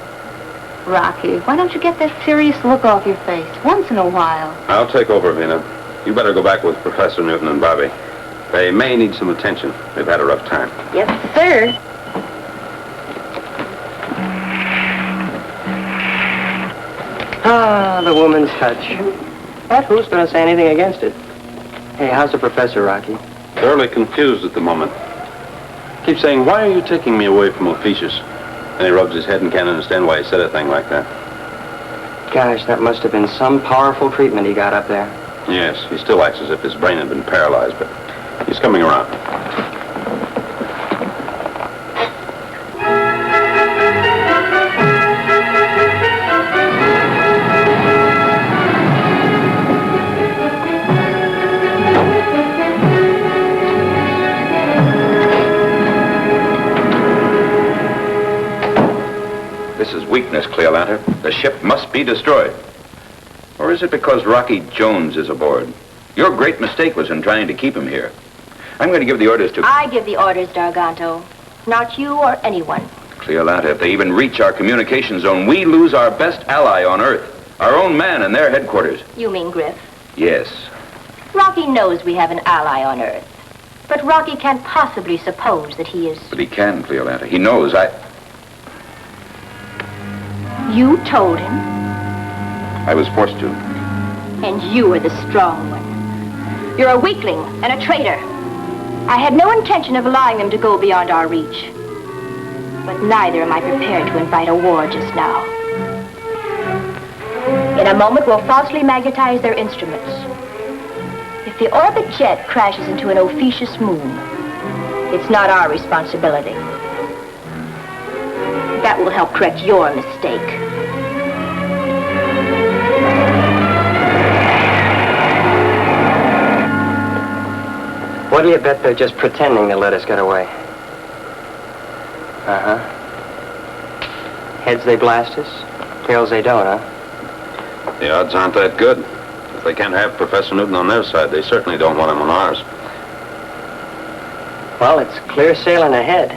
Rocky, why don't you get that serious look off your face once in a while? I'll take over, Vina. You better go back with Professor Newton and Bobby. They may need some attention. They've had a rough time. Yes, sir. Ah, the woman's touch. But who's going to say anything against it? Hey, how's the professor, Rocky? Thoroughly confused at the moment. Keeps saying, why are you taking me away from Officious? And he rubs his head and can't understand why he said a thing like that. Gosh, that must have been some powerful treatment he got up there. Yes, he still acts as if his brain had been paralyzed, but he's coming around. This is weakness, Cleolanta. The ship must be destroyed. Or is it because Rocky Jones is aboard? Your great mistake was in trying to keep him here. I'm going to give the orders to... I give the orders, Darganto. Not you or anyone. Cleolanta, if they even reach our communication zone, we lose our best ally on Earth. Our own man in their headquarters. You mean Griff? Yes. Rocky knows we have an ally on Earth. But Rocky can't possibly suppose that he is... But he can, Cleolanta. He knows You told him? I was forced to. And you were the strong one. You're a weakling and a traitor. I had no intention of allowing them to go beyond our reach. But neither am I prepared to invite a war just now. In a moment, we'll falsely magnetize their instruments. If the orbit jet crashes into an Ophiuchus moon, it's not our responsibility. That will help correct your mistake. What do you bet they're just pretending to let us get away? Uh-huh. Heads they blast us, tails they don't, huh? The odds aren't that good. If they can't have Professor Newton on their side, they certainly don't want him on ours. Well, it's clear sailing ahead.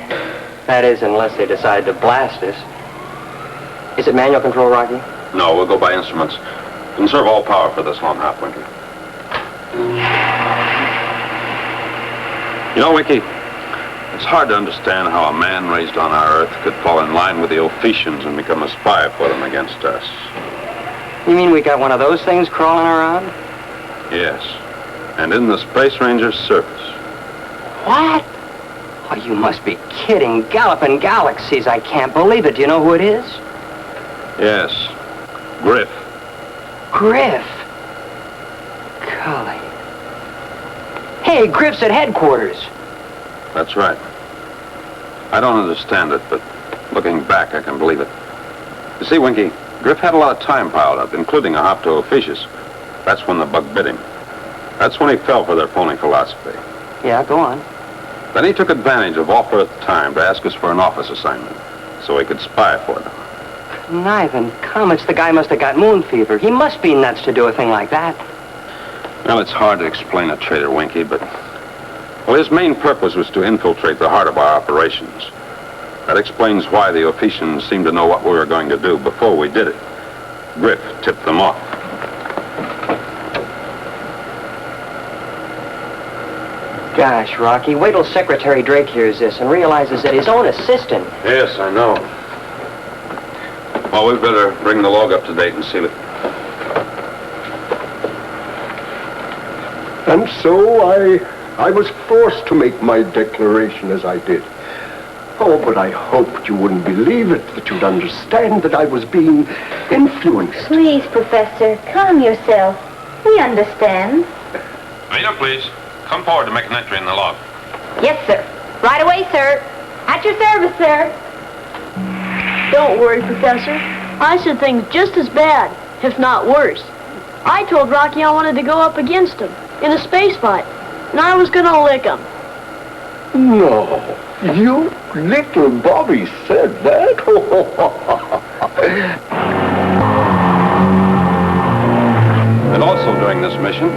That is, unless they decide to blast us. Is it manual control, Rocky? No, we'll go by instruments. Conserve all power for this long hop, Winky. You know, Winky, it's hard to understand how a man raised on our Earth could fall in line with the Ophicians and become a spy for them against us. You mean we got one of those things crawling around? Yes, and in the Space Ranger's service. What? Oh, you must be kidding. Galloping galaxies. I can't believe it. Do you know who it is? Yes, Griff. Griff. Golly. Hey, Griff's at headquarters. That's right. I don't understand it, but looking back, I can believe it. You see, Winky, Griff had a lot of time piled up, including a hop to Ophiuchus. That's when the bug bit him. That's when he fell for their phony philosophy. Yeah, go on. Then he took advantage of off-Earth time to ask us for an office assignment, so he could spy for them. Conniving comets, the guy must have got moon fever. He must be nuts to do a thing like that. Well, it's hard to explain a traitor, Winky, but... Well, his main purpose was to infiltrate the heart of our operations. That explains why the Ophicians seemed to know what we were going to do before we did it. Griff tipped them off. Gosh, Rocky, wait till Secretary Drake hears this and realizes that his own assistant... Yes, I know. Well, we better bring the log up to date and seal it. And so I was forced to make my declaration as I did. Oh, but I hoped you wouldn't believe it, that you'd understand that I was being influenced. Please, Professor, calm yourself. We understand. Vina, please. Come forward to make an entry in the log. Yes, sir. Right away, sir. At your service, sir. Don't worry, Professor. I said things just as bad, if not worse. I told Rocky I wanted to go up against him in a space fight, and I was going to lick him. No, you little Bobby said that? And also during this mission,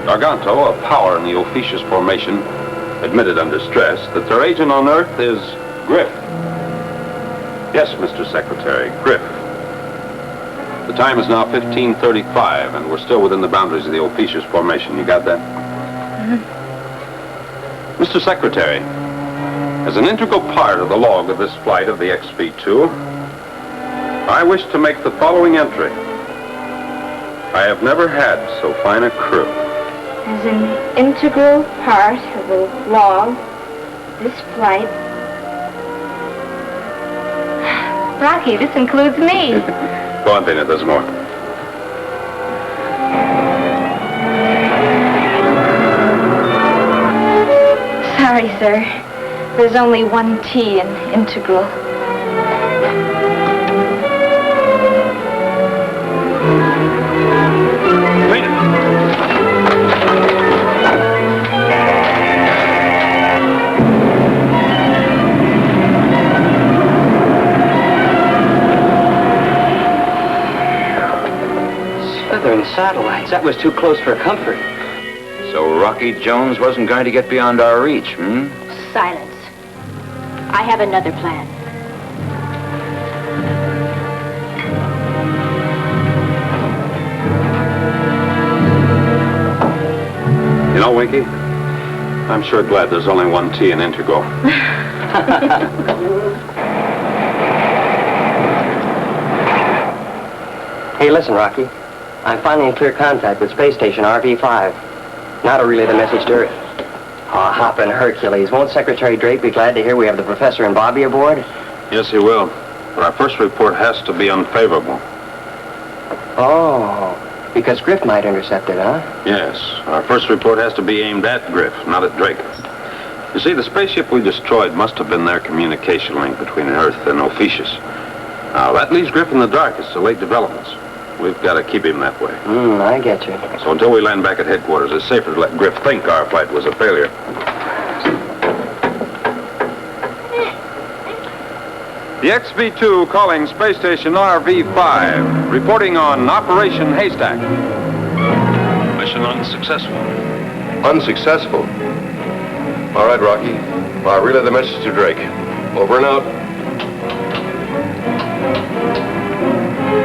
Garganto, a power in the Ophiuchus formation, admitted under stress that their agent on Earth is Griff. Yes, Mr. Secretary, Griff. The time is now 15:35, and we're still within the boundaries of the Ophiuchus formation. You got that? Mm-hmm. Mr. Secretary, as an integral part of the log of this flight of the XV-2, I wish to make the following entry. I have never had so fine a crew. As an integral part of the log, this flight... Rocky, this includes me. Go on, Vina, there's more. Sorry, sir. There's only one T in integral. Southern satellites. That was too close for comfort. So Rocky Jones wasn't going to get beyond our reach, hmm? Silence. I have another plan. You know, Winky, I'm sure glad there's only one T in integral. Hey, listen, Rocky. I'm finally in clear contact with Space Station RV-5. Now to relay the message to Earth. Oh, hoppin' Hercules. Won't Secretary Drake be glad to hear we have the Professor and Bobby aboard? Yes, he will. But our first report has to be unfavorable. Oh, because Griff might intercept it, huh? Yes. Our first report has to be aimed at Griff, not at Drake. You see, the spaceship we destroyed must have been their communication link between Earth and Ophiuchus. Now, that leaves Griff in the dark as to late developments. We've got to keep him that way. I get you. So until we land back at headquarters, it's safer to let Griff think our flight was a failure. The XV-2 calling Space Station RV-5, reporting on Operation Haystack. Mission unsuccessful. Unsuccessful? All right, Rocky. I'll relay the message to Drake. Over and out.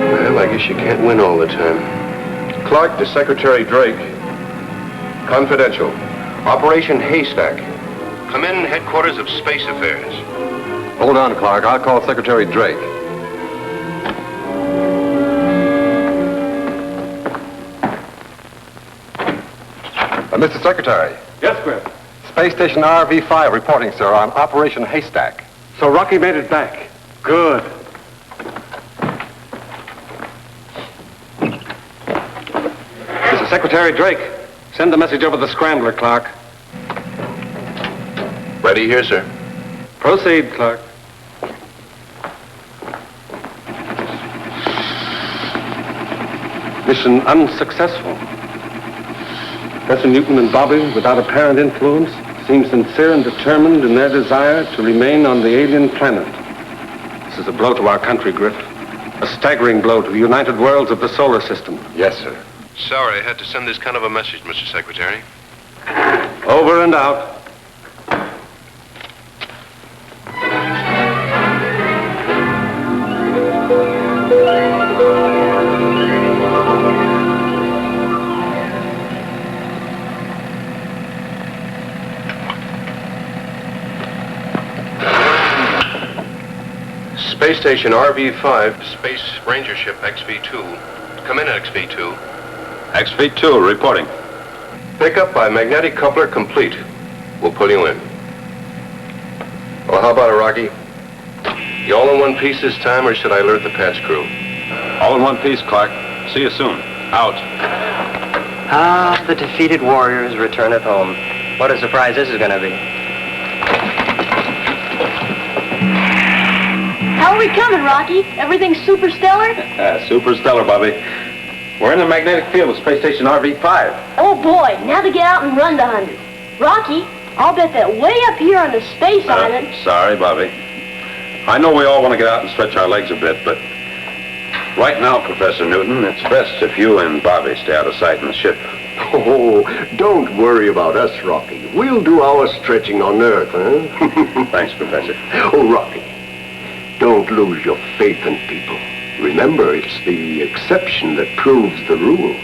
Well, I guess you can't win all the time. Clark to Secretary Drake. Confidential. Operation Haystack. Come in, headquarters of Space Affairs. Hold on, Clark. I'll call Secretary Drake. Mr. Secretary. Yes, Griff. Space Station RV-5 reporting, sir, on Operation Haystack. So Rocky made it back. Good. This is Secretary Drake. Send the message over the scrambler, Clark. Ready here, sir. Proceed, Clark. Mission unsuccessful. Professor Newton and Bobby, without apparent influence, seem sincere and determined in their desire to remain on the alien planet. This is a blow to our country, Griff. A staggering blow to the united worlds of the solar system. Yes, sir. Sorry I had to send this kind of a message, Mr. Secretary. Over and out. Space Station RV-5, Space Ranger Ship XV-2. Come in, XV-2. XV-2 reporting. Pickup by magnetic coupler complete. We'll pull you in. Well, how about it, Rocky? You all in one piece this time, or should I alert the patch crew? All in one piece, Clark. See you soon. Out. Ah, the defeated warriors returneth home. What a surprise this is going to be. How are we coming, Rocky? Everything's super stellar? Super stellar, Bobby. We're in the magnetic field of Space Station RV-5. Oh, boy. Now to get out and run the 100. Rocky, I'll bet that way up here on the space island... Sorry, Bobby. I know we all want to get out and stretch our legs a bit, but right now, Professor Newton, it's best if you and Bobby stay out of sight in the ship. Oh, don't worry about us, Rocky. We'll do our stretching on Earth, huh? Thanks, Professor. Oh, Rocky, don't lose your faith in people. Remember, it's the exception that proves the rule.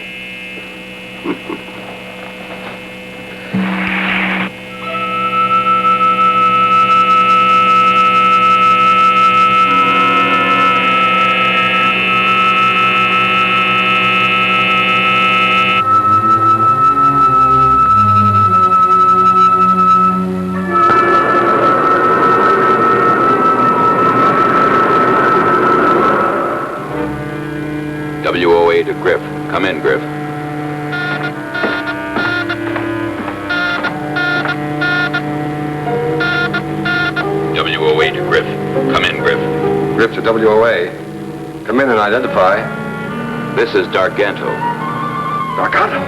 WOA to Griff. Come in, Griff. WOA to Griff. Come in, Griff. Griff to WOA. Come in and identify. This is Darganto. Darganto?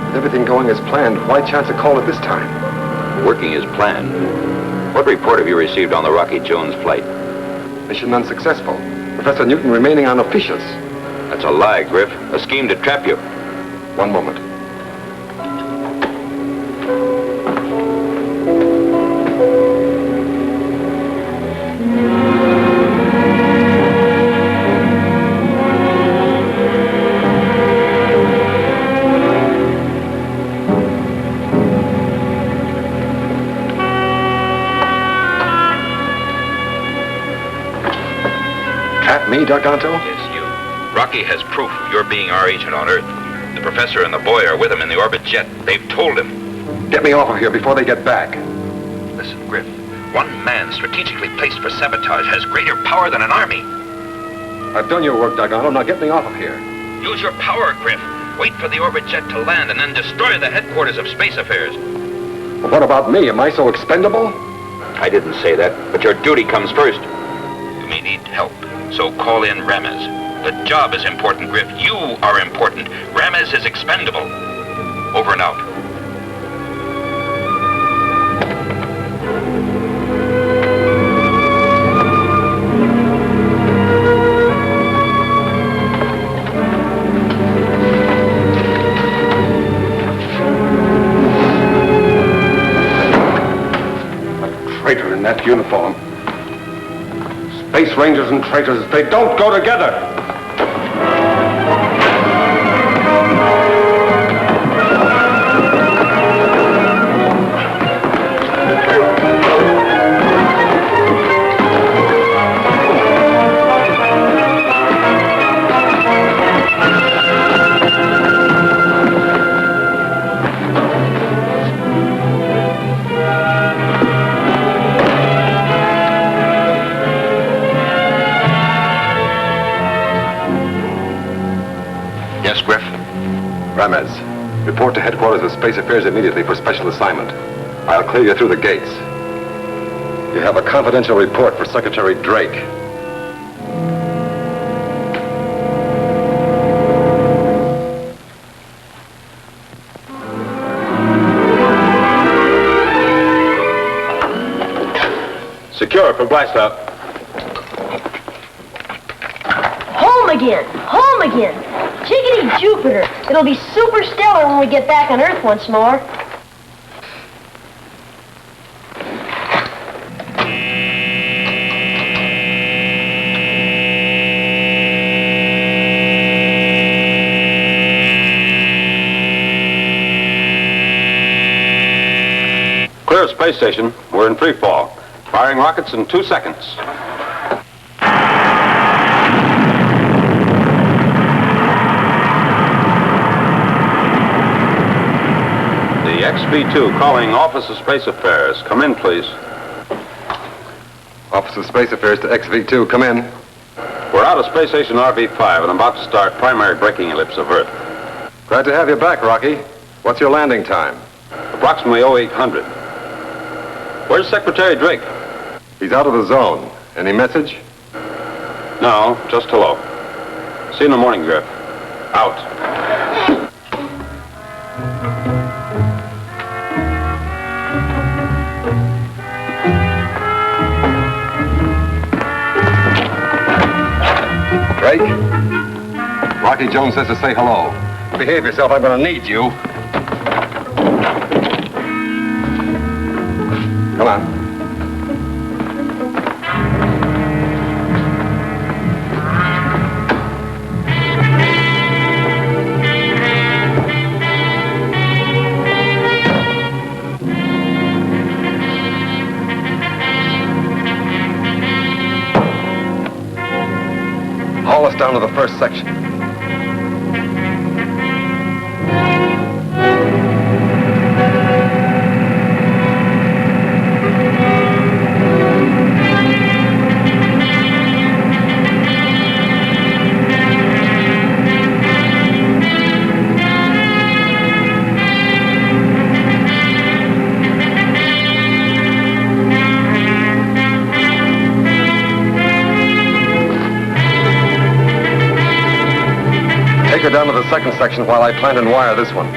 With everything going as planned, why chance a call at this time? Working as planned. What report have you received on the Rocky Jones flight? Mission unsuccessful. Professor Newton remaining on Ophiuchus. That's a lie, Griff. A scheme to trap you. One moment. Trap me, Darganto? Yes, you. Rocky has proof of your being our agent on Earth. The professor and the boy are with him in the orbit jet. They've told him. Get me off of here before they get back. Listen, Griff. One man strategically placed for sabotage has greater power than an army. I've done your work, Darganto. Now get me off of here. Use your power, Griff. Wait for the orbit jet to land and then destroy the headquarters of Space Affairs. Well, what about me? Am I so expendable? I didn't say that, but your duty comes first. You may need help, so call in Ramez. The job is important, Griff. You are important. Ramez is expendable. Over and out. Traitor in that uniform. Space Rangers and traitors, they don't go together. Yes, Griff? Ramez, report to headquarters of Space Affairs immediately for special assignment. I'll clear you through the gates. You have a confidential report for Secretary Drake. Secure for blast out. Home again! Home again! Jiggity Jupiter! It'll be super stellar when we get back on Earth once more. Clear space station. We're in free fall. Firing rockets in 2 seconds. The XV-2 calling Office of Space Affairs. Come in, please. Office of Space Affairs to XV-2, come in. We're out of Space Station RV-5 and about to start primary braking ellipse of Earth. Glad to have you back, Rocky. What's your landing time? Approximately 0800. Where's Secretary Drake? He's out of the zone. Any message? No, just hello. See you in the morning, Griff. Out. Drake? Rocky Jones says to say hello. Behave yourself, I'm gonna need you. Come on. Haul us down to the first section. Take her down to the second section while I plan and wire this one.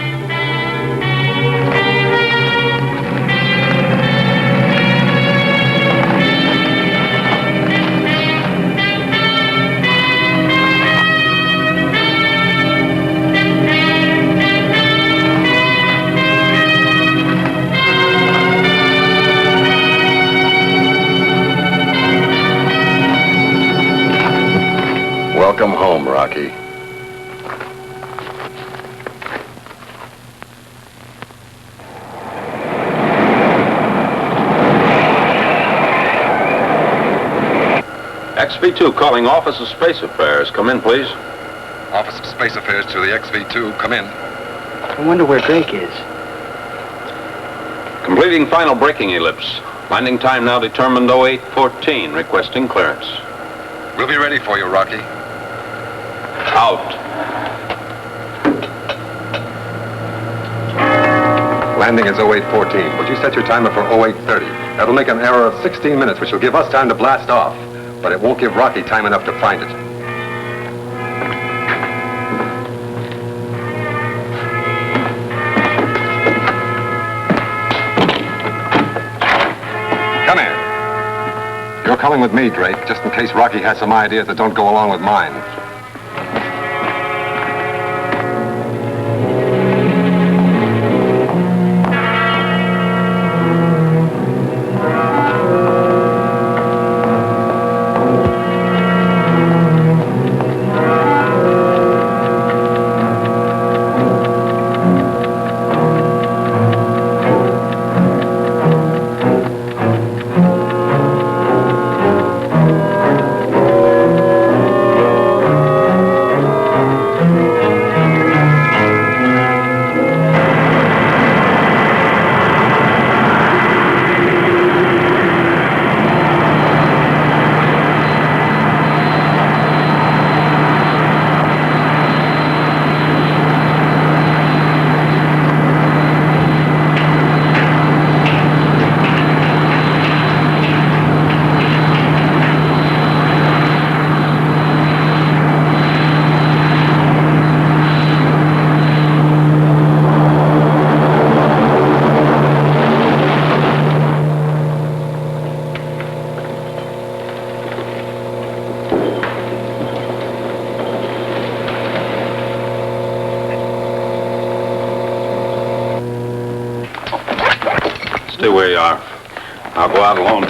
Welcome home, Rocky. XV-2 calling Office of Space Affairs. Come in, please. Office of Space Affairs to the XV-2. Come in. I wonder where Drake is. Completing final braking ellipse. Landing time now determined 0814. Requesting clearance. We'll be ready for you, Rocky. Out. Landing is 0814, but you set your timer for 0830. That'll make an error of 16 minutes, which will give us time to blast off. But it won't give Rocky time enough to find it. Come here. You're coming with me, Drake, just in case Rocky has some ideas that don't go along with mine. Stay where you are. I'll go out alone.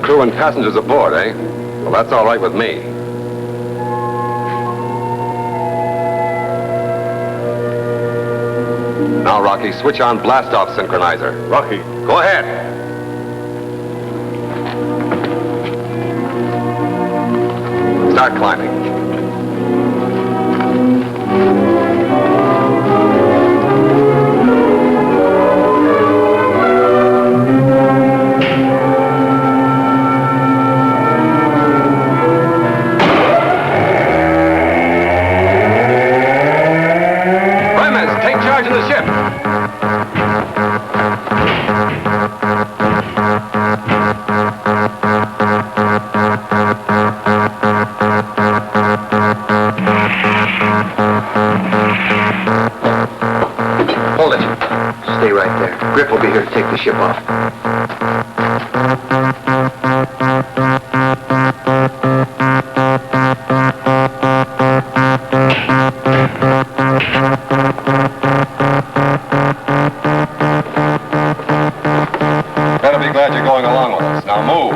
Crew and passengers aboard, eh? Well, that's all right with me. Now, Rocky, switch on blast-off synchronizer. Rocky. Go ahead. Start climbing. Hold it. Stay right there. Grip will be here to take the ship off. Better be glad you're going along with us. Now move.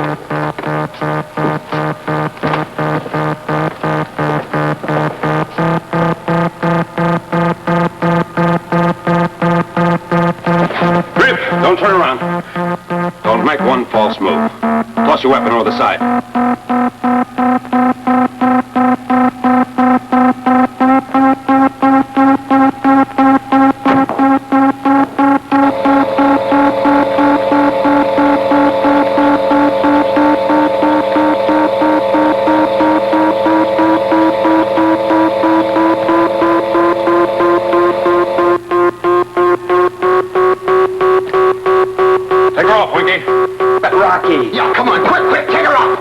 Don't turn around. Don't make one false move. Toss your weapon over the side. Rocky. Yeah, come on, quick, take her off.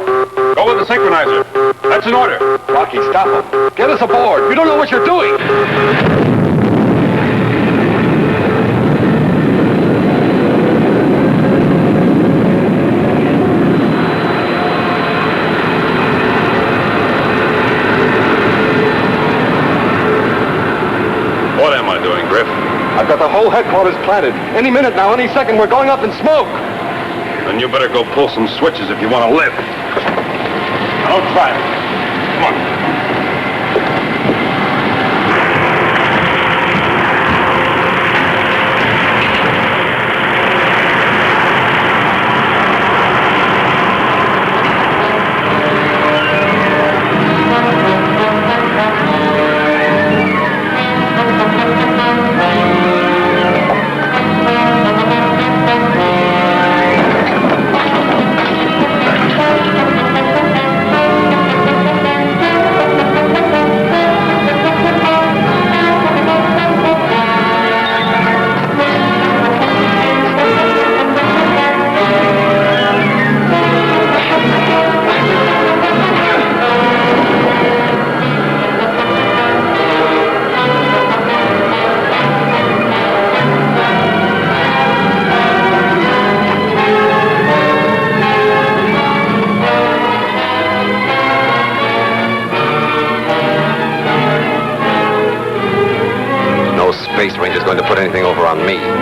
Go with the synchronizer. That's an order. Rocky, stop him. Get us aboard. You don't know what you're doing. What am I doing, Griff? I've got the whole headquarters planted. Any minute now, any second, we're going up in smoke. Then you better go pull some switches if you want to live. Now don't try it. Come on. on me.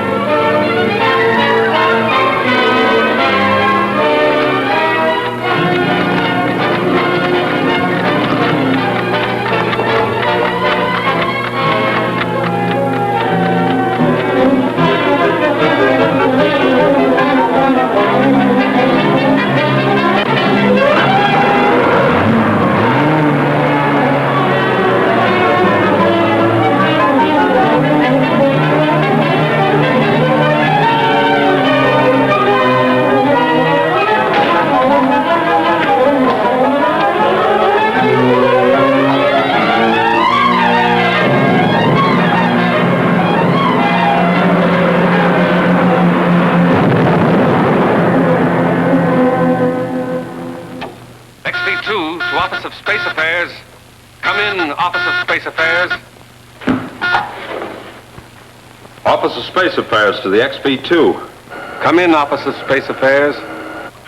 XB2 to Office of Space Affairs. Come in, Office of Space Affairs. Office of Space Affairs to the XB2. Come in, Office of Space Affairs.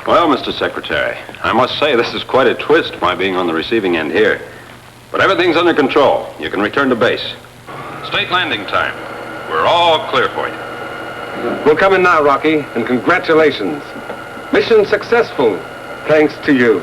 Well, Mr. Secretary, I must say this is quite a twist, my being on the receiving end here. But everything's under control. You can return to base. State landing time. We're all clear for you. We'll come in now, Rocky, and congratulations. Mission successful, thanks to you.